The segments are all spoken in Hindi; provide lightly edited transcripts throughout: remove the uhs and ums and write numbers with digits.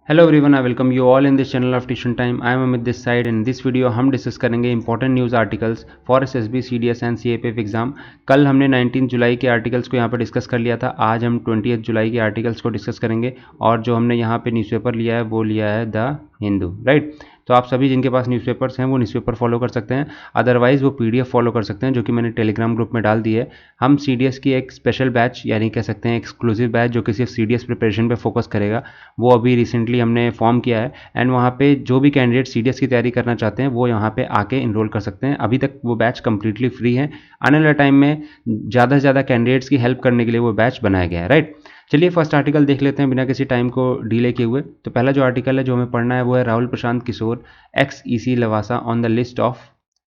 Hello everyone, I welcome you all in this channel of tuition time. I am Amit this side. In this video हम डिस्कस करेंगे important news articles for SSB, CDS and CAPF exam. कल हमने 19 जुलाई के आर्टिकल्स को यहाँ पर डिस्कस कर लिया था। आज हम 20 जुलाई के आर्टिकल्स को डिस्कस करेंगे और जो हमने यहाँ पे न्यूज़पेपर लिया है वो लिया है द हिंदू, राइट। तो आप सभी जिनके पास न्यूज़पेपर्स हैं वो न्यूज़पेपर फॉलो कर सकते हैं, अदरवाइज़ वो पीडीएफ फॉलो कर सकते हैं जो कि मैंने टेलीग्राम ग्रुप में डाल दी है। हम सीडीएस की एक स्पेशल बैच यानी कह सकते हैं एक्सक्लूसिव बैच जो कि सिर्फ सीडीएस प्रिपरेशन पे फोकस करेगा, वो अभी रिसेंटली हमने फॉर्म किया है। एंड वहाँ पे जो भी कैंडिडेट सीडीएस की तैयारी करना चाहते हैं वो यहाँ पे आके इनरोल कर सकते हैं। अभी तक वो बैच कम्प्लीटली फ्री है। आने वाले टाइम में ज़्यादा से ज़्यादा कैंडिडेट्स की हेल्प करने के लिए वो बैच बनाया गया है, राइट। चलिए फर्स्ट आर्टिकल देख लेते हैं बिना किसी टाइम को डिले किए हुए। तो पहला जो आर्टिकल है जो हमें पढ़ना है वो है Rahul Prashant Kishor ex EC Lavasa on the list of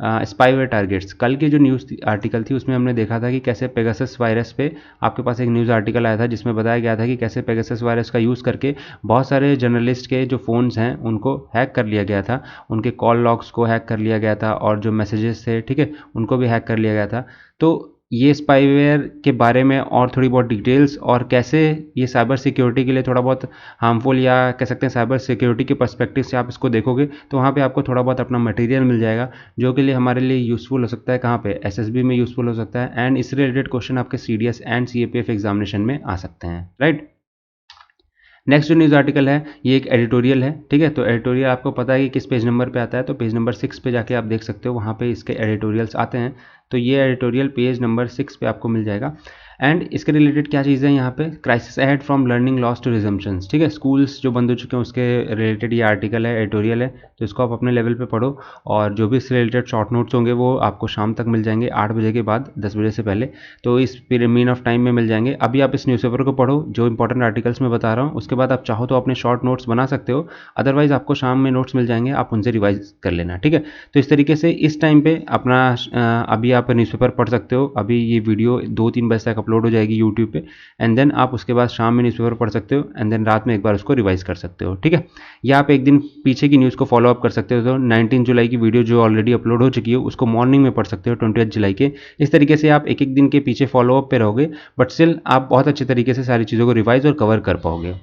spyware targets. कल की जो न्यूज़ आर्टिकल थी उसमें हमने देखा था कि कैसे पेगासस वायरस पे आपके पास एक न्यूज़ आर्टिकल आया था जिसमें बताया गया था कि कैसे पेगासस वायरस का यूज़ करके बहुत सारे जर्नलिस्ट के जो फ़ोन्स हैं उनको हैक कर लिया गया था, उनके कॉल लॉग्स को हैक कर लिया गया था और जो मैसेजेस थे, ठीक है, उनको भी हैक कर लिया गया था। तो ये स्पाईवेयर के बारे में और थोड़ी बहुत डिटेल्स और कैसे ये साइबर सिक्योरिटी के लिए थोड़ा बहुत हार्मफुल या कह सकते हैं साइबर सिक्योरिटी के पर्सपेक्टिव से आप इसको देखोगे तो वहाँ पे आपको थोड़ा बहुत अपना मटेरियल मिल जाएगा जो कि लिए हमारे लिए यूज़फुल हो सकता है। कहाँ पे? एसएसबी में यूज़फुल हो सकता है एंड इससे रिलेटेड क्वेश्चन आपके सीडीएस एंड सीएपीएफ एग्जामिनेशन में आ सकते हैं, राइट। नेक्स्ट जो न्यूज़ आर्टिकल है ये एक एडिटोरियल है, ठीक है। तो एडिटोरियल आपको पता है कि किस पेज नंबर पे आता है, तो पेज नंबर 6 पे जाके आप देख सकते हो, वहाँ पे इसके एडिटोरियल्स आते हैं। तो ये एडिटोरियल पेज नंबर 6 पे आपको मिल जाएगा। एंड इसके रिलेटेड क्या चीज़ है यहाँ पे? Crisis ahead from learning loss to resumptions, ठीक है। स्कूल्स जो बंद हो चुके हैं उसके रिलेटेड ये आर्टिकल है, एडिटोरियल है। तो इसको आप अपने लेवल पे पढ़ो और जो भी इससे रिलेटेड शॉर्ट नोट्स होंगे वो आपको शाम तक मिल जाएंगे, 8 बजे के बाद, 10 बजे से पहले। तो इस मीन ऑफ टाइम में मिल जाएंगे। अभी आप इस न्यूज़पेपर को पढ़ो जो इंपॉर्टेंट आर्टिकल्स मैं बता रहा हूँ, उसके बाद आप चाहो तो अपने शॉर्ट नोट्स बना सकते हो, अदरवाइज आपको शाम में नोट्स मिल जाएंगे, आप उनसे रिवाइज कर लेना, ठीक है। तो इस तरीके से इस टाइम पे अपना अभी आप न्यूज़पेपर पढ़ सकते हो। अभी ये वीडियो 2-3 बजे तक अपलोड हो जाएगी यूट्यूब पे एंड देन आप उसके बाद शाम में न्यूज़पेपर पढ़ सकते हो एंड देन रात में एक बार उसको रिवाइज कर सकते हो, ठीक है। या आप एक दिन पीछे की न्यूज़ को फॉलो अप कर सकते हो। तो 19 जुलाई की वीडियो जो ऑलरेडी अपलोड हो चुकी है उसको मॉर्निंग में पढ़ सकते हो 20 जुलाई के। इस तरीके से आप एक एक दिन के पीछे फॉलो अप पे रहोगे बट स्टिल आप बहुत अच्छे तरीके से सारी चीज़ों को रिवाइज और कवर कर पाओगे।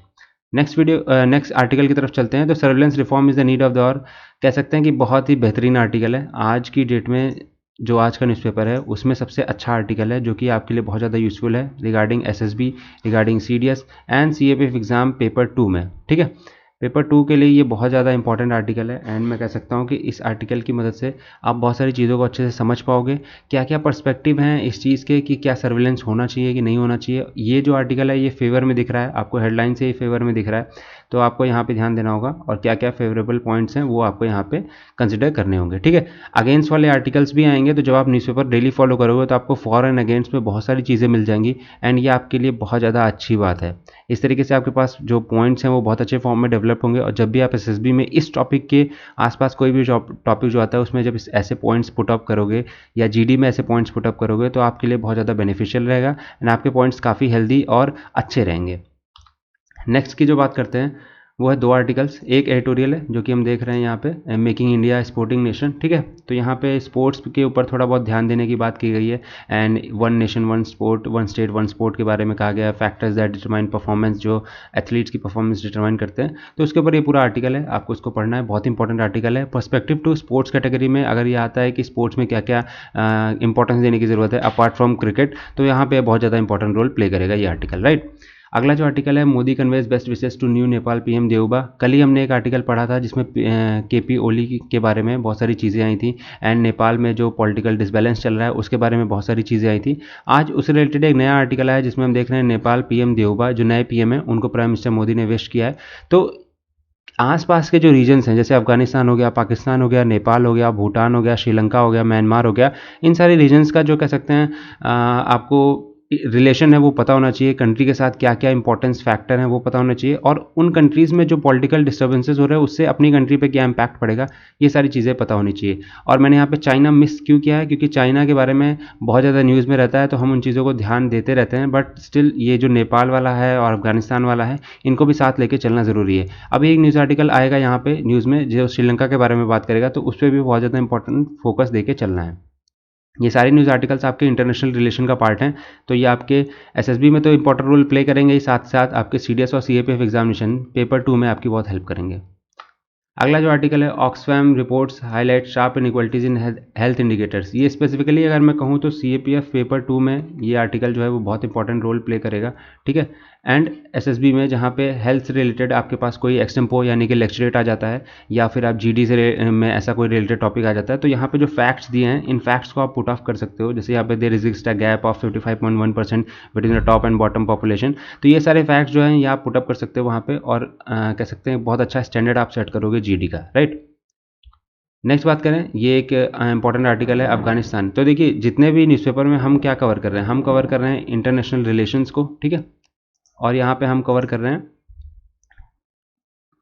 नेक्स्ट आर्टिकल की तरफ चलते हैं। तो surveillance reform is the need of the hour, कह सकते हैं कि बहुत ही बेहतरीन आर्टिकल है आज की डेट में। जो आज का न्यूज़पेपर है उसमें सबसे अच्छा आर्टिकल है जो कि आपके लिए बहुत ज़्यादा यूज़फुल है regarding SSB, regarding CDS and CAPF exam paper 2 में, ठीक है। पेपर 2 के लिए ये बहुत ज़्यादा इंपॉर्टेंट आर्टिकल है एंड मैं कह सकता हूँ कि इस आर्टिकल की मदद से आप बहुत सारी चीज़ों को अच्छे से समझ पाओगे। क्या क्या पर्सपेक्टिव हैं इस चीज़ के कि क्या सर्विलेंस होना चाहिए कि नहीं होना चाहिए। ये जो आर्टिकल है ये फेवर में दिख रहा है आपको, हेडलाइन से ही फेवर में दिख रहा है। तो आपको यहाँ पे ध्यान देना होगा और क्या क्या फेवरेबल पॉइंट्स हैं वो आपको यहाँ पे कंसिडर करने होंगे, ठीक है। अगेंस्ट वाले आर्टिकल्स भी आएंगे, तो जब आप न्यूज़पेपर डेली फॉलो करोगे तो आपको फॉर एंड अगेंस्ट में बहुत सारी चीज़ें मिल जाएंगी एंड ये आपके लिए बहुत ज़्यादा अच्छी बात है। इस तरीके से आपके पास जो पॉइंट्स हैं वो बहुत अच्छे फॉर्म में डेवलप होंगे और जब भी आप एसएसबी में इस टॉपिक के आसपास कोई भी टॉपिक जो आता है उसमें जब ऐसे पॉइंट्स पुटअप करोगे या जीडी में ऐसे पॉइंट्स पुटअप करोगे तो आपके लिए बहुत ज़्यादा बेनिफिशियल रहेगा एंड आपके पॉइंट्स काफ़ी हेल्दी और अच्छे रहेंगे। नेक्स्ट की जो बात करते हैं वो है 2 आर्टिकल्स। एक एडिटोरियल है जो कि हम देख रहे हैं यहाँ पे, मेकिंग इंडिया स्पोर्टिंग नेशन, ठीक है। तो यहाँ पे स्पोर्ट्स के ऊपर थोड़ा बहुत ध्यान देने की बात की गई है and one nation one sport, one state one sport के बारे में कहा गया है। फैक्टर्स दैट डिटरमाइन परफॉर्मेंस, जो एथलीट्स की परफॉर्मेंस डिटरमाइन करते हैं, तो उसके ऊपर ये पूरा आर्टिकल है, आपको इसको पढ़ना है। बहुत इंपॉर्टेंट आर्टिकल है। पर्सपेक्टिव टू स्पोर्ट्स कैटेगरी में अगर ये आता है कि स्पोर्ट्स में क्या क्या इंपॉर्टेंस देने की ज़रूरत है अपार्ट फ्रॉम क्रिकेट, तो यहाँ पे बहुत ज़्यादा इंपॉर्टेंट रोल प्ले करेगा ये आर्टिकल, राइट। अगला जो आर्टिकल है, Modi conveys best wishes to new Nepal PM Deuba. कल ही हमने एक आर्टिकल पढ़ा था जिसमें केपी ओली के बारे में बहुत सारी चीज़ें आई थी एंड नेपाल में जो पॉलिटिकल डिसबैलेंस चल रहा है उसके बारे में बहुत सारी चीज़ें आई थी। आज उससे रिलेटेड एक नया आर्टिकल आया जिसमें हम देख रहे हैं नेपाल पीएम देउबा जो नए पीएम है उनको प्राइम मिनिस्टर मोदी ने विश किया है। तो आसपास के जो रीजन्स हैं जैसे अफगानिस्तान हो गया, पाकिस्तान हो गया, नेपाल हो गया, भूटान हो गया, श्रीलंका हो गया, म्यांमार हो गया, इन सारे रीजन्स का जो कह सकते हैं आपको रिलेशन है वो पता होना चाहिए। कंट्री के साथ क्या क्या इंपॉर्टेंस फैक्टर हैं वो पता होना चाहिए और उन कंट्रीज़ में जो पॉलिटिकल डिस्टर्बेंसेस हो रहे हैं उससे अपनी कंट्री पे क्या इम्पैक्ट पड़ेगा, ये सारी चीज़ें पता होनी चाहिए। और मैंने यहाँ पे चाइना मिस क्यों किया है, क्योंकि चाइना के बारे में बहुत ज़्यादा न्यूज़ में रहता है तो हम उन चीज़ों को ध्यान देते रहते हैं, बट स्टिल ये जो नेपाल वाला है और अफगानिस्तान वाला है इनको भी साथ लेके चलना ज़रूरी है। अभी एक न्यूज़ आर्टिकल आएगा यहाँ पे न्यूज़ में जो श्रीलंका के बारे में बात करेगा, तो उस पर भी बहुत ज़्यादा इंपॉर्टेंट फोकस देके चलना है। ये सारे न्यूज़ आर्टिकल्स आपके इंटरनेशनल रिलेशन का पार्ट हैं, तो ये आपके एसएसबी में तो इंपॉर्टेंट रोल प्ले करेंगे ही, साथ साथ आपके सीडीएस और सीएपीएफ एग्जामिनेशन पेपर 2 में आपकी बहुत हेल्प करेंगे। अगला जो आर्टिकल है, Oxfam reports highlight sharp inequalities in health indicators. ये स्पेसिफिकली अगर मैं कहूँ तो सीएपीएफ पेपर 2 में ये आर्टिकल जो है वो बहुत इंपॉर्टेंट रोल प्ले करेगा, ठीक है। एंड एसएसबी में जहाँ पे हेल्थ से रिलेटेड आपके पास कोई एक्सटेम्पो यानी कि लेक्चरेट आ जाता है, या फिर आप जीडी से में ऐसा कोई रिलेटेड टॉपिक आ जाता है, तो यहाँ पे जो फैक्ट्स दिए हैं इन फैक्ट्स को आप पुट ऑफ कर सकते हो। जैसे यहाँ पे there exist a gap of 55.1% between the top and bottom population, तो ये सारे फैक्ट्स जो हैं ये आप पुट अप कर सकते हो वहाँ पे, और कह सकते हैं बहुत अच्छा स्टैंडर्ड आप सेट करोगे जीडी का, राइट। नेक्स्ट बात करें, ये एक इंपॉर्टेंट आर्टिकल है अफगानिस्तान। तो देखिए जितने भी न्यूज़पेपर में हम क्या कवर कर रहे हैं, हम कवर कर रहे हैं इंटरनेशनल रिलेशंस को, ठीक है, और यहाँ पे हम कवर कर रहे हैं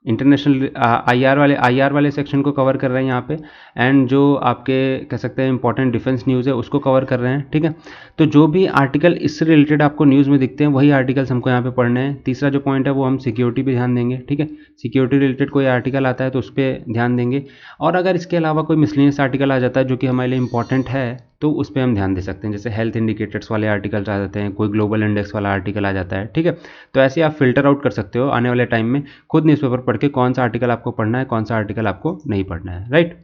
इंटरनेशनल आईआर वाले सेक्शन को कवर कर रहे हैं यहाँ पे, एंड जो आपके कह सकते हैं इंपॉर्टेंट डिफेंस न्यूज़ है उसको कवर कर रहे हैं, ठीक है। तो जो भी आर्टिकल इससे रिलेटेड आपको न्यूज़ में दिखते हैं वही आर्टिकल्स हमको यहाँ पे पढ़ने हैं। तीसरा जो पॉइंट है वो हम सिक्योरिटी पे ध्यान देंगे, ठीक है। सिक्योरिटी रिलेटेड कोई आर्टिकल आता है तो उस पर ध्यान देंगे, और अगर इसके अलावा कोई मिसलेनियस आर्टिकल आ जाता है जो कि हमारे लिए इंपॉर्टेंट है तो उस पर हम ध्यान दे सकते हैं। जैसे हेल्थ इंडिकेटर्स वाले आर्टिकल्स आ जाते हैं, कोई ग्लोबल इंडेक्स वाला आर्टिकल आ जाता है, ठीक है। तो ऐसे आप फिल्टर आउट कर सकते हो आने वाले टाइम में खुद न्यूज़पेपर पढ़ के कौन सा आर्टिकल आपको पढ़ना है, कौन सा आर्टिकल आपको नहीं पढ़ना है, राइट।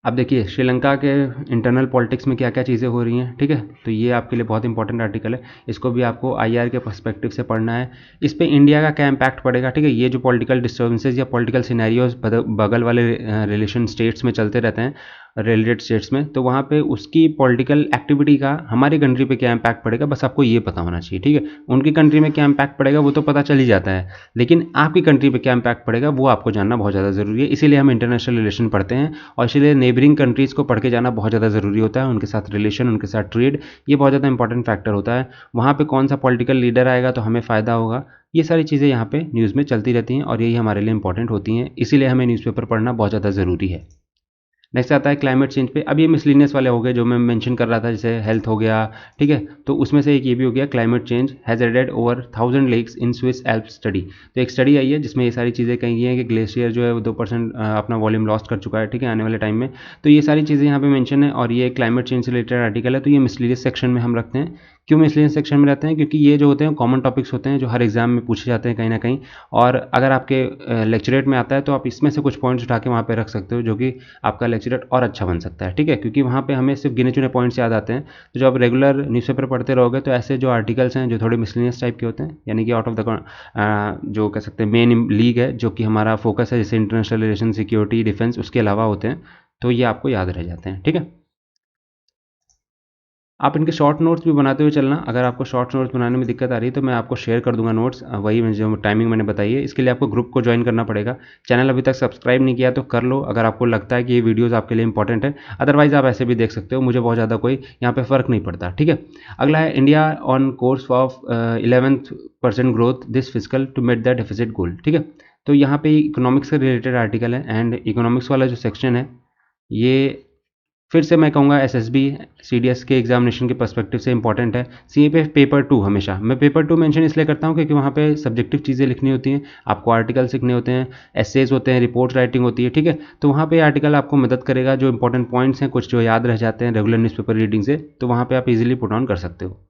अब देखिए श्रीलंका के इंटरनल पॉलिटिक्स में क्या क्या चीज़ें हो रही हैं, ठीक है। तो ये आपके लिए बहुत इंपॉर्टेंट आर्टिकल है, इसको भी आपको आईआर के पर्सपेक्टिव से पढ़ना है। इस पे इंडिया का क्या इम्पैक्ट पड़ेगा, ठीक है। ये जो पॉलिटिकल डिस्टर्बेंसेज या पॉलिटिकल सिनेरियोज बगल वाले रिलेशन स्टेट्स में चलते रहते हैं, रिलेटेड स्टेट्स में, तो वहाँ पे उसकी पॉलिटिकल एक्टिविटी का हमारी कंट्री पे क्या इम्पैक्ट पड़ेगा, बस आपको ये पता होना चाहिए, ठीक है। उनकी कंट्री में क्या इम्पैक्ट पड़ेगा वो तो पता चल ही जाता है, लेकिन आपकी कंट्री पे क्या इम्पैक्ट पड़ेगा वो आपको जानना बहुत ज़्यादा ज़रूरी है। इसीलिए हम इंटरनेशनल रिलेशन पढ़ते हैं, और इसीलिए नेबरिंग कंट्रीज़ को पढ़ के जाना बहुत ज़्यादा ज़रूरी होता है। उनके साथ रिलेशन, उनके साथ ट्रेड, ये बहुत ज़्यादा इंपॉर्टेंट फैक्टर होता है। वहाँ पे कौन सा पॉलिटिकल लीडर आएगा तो हमें फ़ायदा होगा, ये सारी चीज़ें यहाँ पे न्यूज़ में चलती रहती हैं और यही हमारे लिए इंपॉर्टेंट होती हैं, इसीलिए हमें न्यूज़पेपर पढ़ना बहुत ज़्यादा ज़रूरी है। नेक्स्ट आता है क्लाइमेट चेंज पे। अब ये मिसलिनियस वाले हो गए जो मैं मेंशन कर रहा था, जैसे हेल्थ हो गया, ठीक है। तो उसमें से एक ये भी हो गया, climate change has added over 1000 lakes in Swiss Alps study. तो एक स्टडी आई है जिसमें ये सारी चीज़ें कही गई हैं कि ग्लेशियर जो है वो 2% अपना वॉल्यूम लॉस्ट कर चुका है, ठीक है, आने वाले टाइम में। तो ये सारी चीज़ें यहाँ पे मेंशन है, और ये क्लाइमेट चेंज से रिलेटेड आर्टिकल है, तो ये मिसलीनियस सेक्शन में हम रखते हैं। क्यों मिसलीनियस सेक्शन में रहते हैं, क्योंकि ये जो होते हैं कॉमन टॉपिक्स होते हैं जो हर एग्जाम में पूछे जाते हैं कहीं ना कहीं, और अगर आपके लेक्चरेट में आता है तो आप इसमें से कुछ पॉइंट्स उठा के वहाँ पे रख सकते हो, जो कि आपका लेक्चरेट और अच्छा बन सकता है, ठीक है। क्योंकि वहाँ पे हमें सिर्फ गिने चुने पॉइंट्स याद आते हैं, तो जब आप रेगुलर न्यूज़पेपर पढ़ते रहोगे तो ऐसे जो आर्टिकल्स हैं जो थोड़े मिसलिनियस टाइप के होते हैं, यानी कि आउट ऑफ द जो कह सकते हैं मेन लीग है जो कि हमारा फोकस है, जैसे इंटरनेशनल रिलेशन, सिक्योरिटी, डिफेंस, उसके अलावा होते हैं, तो ये आपको याद रह जाते हैं, ठीक है। आप इनके शॉर्ट नोट्स भी बनाते हुए चलना। अगर आपको शॉर्ट नोट्स बनाने में दिक्कत आ रही है तो मैं आपको शेयर कर दूंगा नोट्स, वही जो टाइमिंग मैंने बताई है। इसके लिए आपको ग्रुप को ज्वाइन करना पड़ेगा। चैनल अभी तक सब्सक्राइब नहीं किया तो कर लो, अगर आपको लगता है कि ये वीडियोज़ आपके लिए इंपॉर्टेंट है। अदरवाइज़ आप ऐसे भी देख सकते हो, मुझे बहुत ज़्यादा कोई यहाँ पे फ़र्क नहीं पड़ता, ठीक है। अगला है India on course of 11% growth this fiscal to meet the deficit goal, ठीक है। तो यहाँ पे इकोनॉमिक्स से रिलेटेड आर्टिकल है, एंड इकोनॉमिक्स वाला जो सेक्शन है ये फिर से मैं कहूँगा एसएसबी सीडीएस के एग्जामिनेशन के पर्सपेक्टिव से इंपॉर्टेंट है। सीएपीएफ पेपर 2 हमेशा मैं पेपर 2 मेंशन इसलिए करता हूँ क्योंकि वहाँ पे सब्जेक्टिव चीज़ें लिखनी होती हैं, आपको आर्टिकल लिखने होते हैं, एसेज होते हैं, रिपोर्ट राइटिंग होती है, ठीक है। तो वहाँ पे आर्टिकल आपको मदद करेगा, जो इंपॉर्टेंट पॉइंट्स हैं कुछ जो याद रह जाते हैं रेगुलर न्यूज़पेपर रीडिंग से, तो वहाँ पर आप इजीली पुट ऑन कर सकते हो।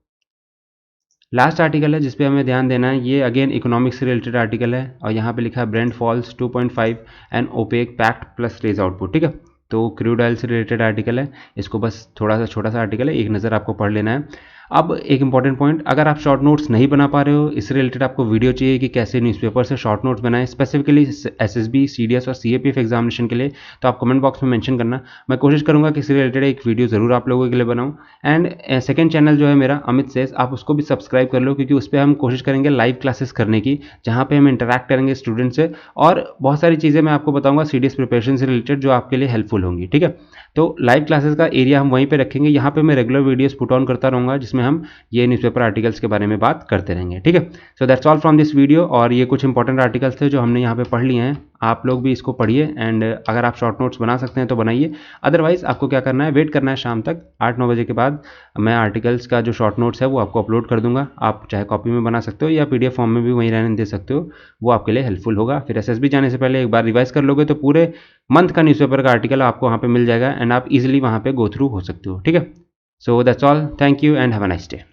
लास्ट आर्टिकल है जिस पे हमें ध्यान देना है, ये अगेन इकोनॉमिक्स से रिलेटेड आर्टिकल है, और यहाँ पे लिखा है Brent falls 2.5 and OPEC pact plus raise output, ठीक है। तो क्रूड ऑयल से रिलेटेड आर्टिकल है, इसको बस थोड़ा सा छोटा सा आर्टिकल है, एक नज़र आपको पढ़ लेना है। अब एक इंपॉर्टेंट पॉइंट, अगर आप शॉर्ट नोट्स नहीं बना पा रहे हो, इससे रिलेटेड आपको वीडियो चाहिए कि कैसे न्यूज़पेपर से शॉर्ट नोट्स बनाएं स्पेसिफिकली एसएसबी, सीडीएस और सीएपीएफ एग्जामिनेशन के लिए, तो आप कमेंट बॉक्स में मेंशन करना। मैं कोशिश करूंगा कि इससे रिलेटेड एक वीडियो ज़रूर आप लोगों के लिए बनाऊं। एंड सेकंड चैनल जो है मेरा अमित सेस, आप उसको भी सब्सक्राइब कर लो, क्योंकि उस पर हम कोशिश करेंगे लाइव क्लासेस करने की, जहाँ पे हम इंटरैक्ट करेंगे स्टूडेंट से, और बहुत सारी चीज़ें मैं आपको बताऊंगा सीडीएस प्रिपरेशन से रिलेटेड जो आपके लिए हेल्पफुल होंगी, ठीक है। तो लाइव क्लासेस का एरिया हम वहीं पे रखेंगे, यहाँ पे मैं रेगुलर वीडियोस पुट ऑन करता रहूँगा जिसमें हम ये न्यूज़पेपर आर्टिकल्स के बारे में बात करते रहेंगे, ठीक है। So that's all from this video, और ये कुछ इंपॉर्टेंट आर्टिकल्स थे जो हमने यहाँ पे पढ़ लिए हैं। आप लोग भी इसको पढ़िए एंड अगर आप शॉर्ट नोट्स बना सकते हैं तो बनाइए, अदरवाइज़ आपको क्या करना है, वेट करना है शाम तक 8-9 बजे के बाद मैं आर्टिकल्स का जो शॉर्ट नोट्स है वो आपको अपलोड कर दूंगा। आप चाहे कॉपी में बना सकते हो या PDF फॉर्म में भी वहीं रहने दे सकते हो, वो आपके लिए हेल्पफुल होगा। फिर SSB जाने से पहले एक बार रिवाइज़ कर लोगे तो पूरे मंथ का न्यूज़पेपर का आर्टिकल आपको वहाँ पे मिल जाएगा एंड आप इजीली वहाँ पे गो थ्रू हो सकते हो। ठीक है, so that's all, thank you and have a nice day.